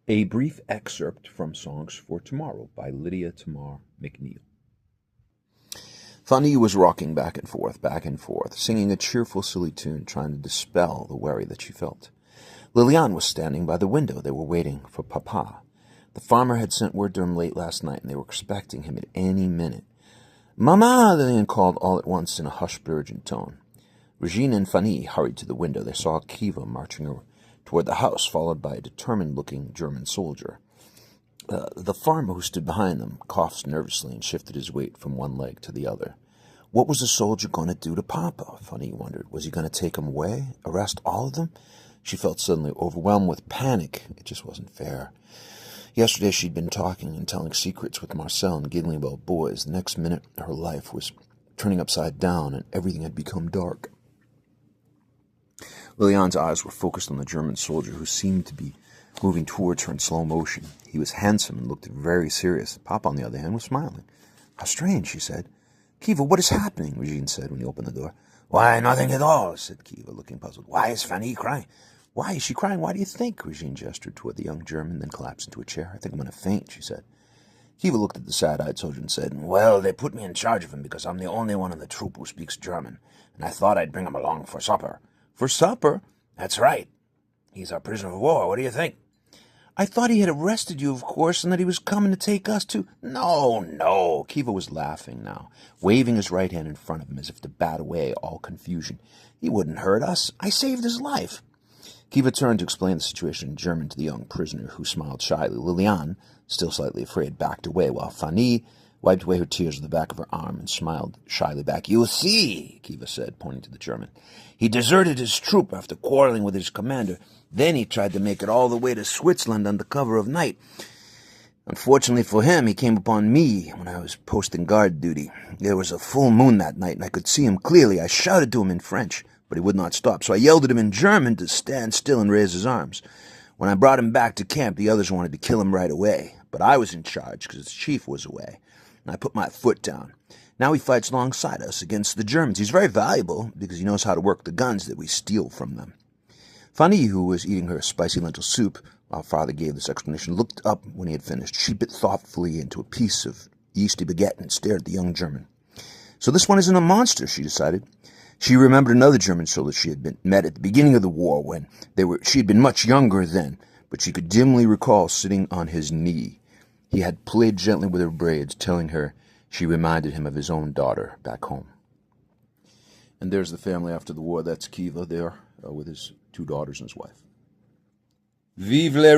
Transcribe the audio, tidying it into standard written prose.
A brief excerpt from Songs for Tomorrow by Lydia McNeill. Fanny was rocking back and forth, singing a cheerful, silly tune, trying to dispel the worry that she felt. Liliane was standing by the window. They were waiting for Papa. The farmer had sent word to him late last night, and they were expecting him at any minute. "Mama!" Liliane called all at once in a hushed, urgent tone. Regine and Fanny hurried to the window. They saw Kiva marching toward the house, followed by a determined-looking German soldier. The farmer who stood behind them coughed nervously and shifted his weight from one leg to the other. What was the soldier going to do to Papa? Fanny wondered. Was he going to take him away? Arrest all of them? She felt suddenly overwhelmed with panic. It just wasn't fair. Yesterday she'd been talking and telling secrets with Marcel and giggling about boys. The next minute her life was turning upside down and everything had become dark. Liliane's eyes were focused on the German soldier who seemed to be moving towards her in slow motion. He was handsome and looked very serious. Papa, on the other hand, was smiling. "How strange," she said. "Kiva, what is happening?" Regine said when he opened the door. "Why, nothing at all," said Kiva, looking puzzled. "Why is Fanny crying?" "Why is she crying? Why do you think?" Regine gestured toward the young German, then collapsed into a chair. "I think I'm going to faint," she said. Kiva looked at the sad-eyed soldier and said, "Well, they put me in charge of him because I'm the only one in the troop who speaks German, and I thought I'd bring him along for supper." "For supper?" "That's right. He's our prisoner of war. What do you think?" "I thought he had arrested you, of course, and that he was coming to take us too." No. Kiva was laughing now, waving his right hand in front of him as if to bat away all confusion. "He wouldn't hurt us. I saved his life." Kiva turned to explain the situation in German to the young prisoner, who smiled shyly. Liliane, still slightly afraid, backed away, while Fanny wiped away her tears with the back of her arm and smiled shyly back. "You see," Kiva said, pointing to the German, "he deserted his troop after quarreling with his commander. Then he tried to make it all the way to Switzerland under cover of night. Unfortunately for him, he came upon me when I was posting guard duty. There was a full moon that night, and I could see him clearly. I shouted to him in French, but he would not stop, so I yelled at him in German to stand still and raise his arms. When I brought him back to camp, the others wanted to kill him right away, but I was in charge because the chief was away, and I put my foot down. Now he fights alongside us against the Germans. He's very valuable because he knows how to work the guns that we steal from them." Fanny, who was eating her spicy lentil soup while Father gave this explanation, looked up when he had finished. She bit thoughtfully into a piece of yeasty baguette and stared at the young German. "So this one isn't a monster," she decided. She remembered another German soldier she had met at the beginning of the war when she had been much younger then, but she could dimly recall sitting on his knee. He had played gently with her braids, telling her she reminded him of his own daughter back home. And there's the family after the war. That's Kiva there with his two daughters and his wife. Vive les